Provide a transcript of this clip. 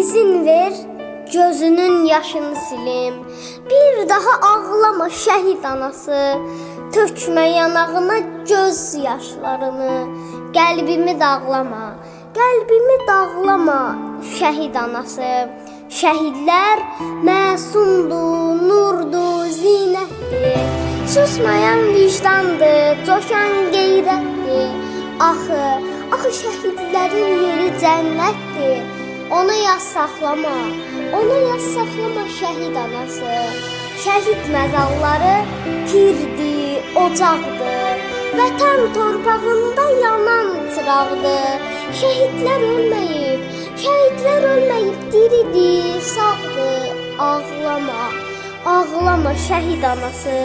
İzin ver, gözünün yaşını silim. Bir daha ağlama şəhid anası. Tökmə yanağına göz yaşlarını. Qəlbimi dağlama, qəlbimi dağlama şəhid anası. Şəhidlər məsumdur, nurdur, zinətdir. Susmayan vicdandır, coşan qeyrətdir. Axı şəhidlərin yeri cənnətdir. Ona yaz saxlama, şəhid anası. Şəhid məzalları tirdir, ocaqdır. Vətən torpağında yanan çıraqdır. Şəhidlər ölməyib, diridir, sağdır. Ağlama şəhid anası.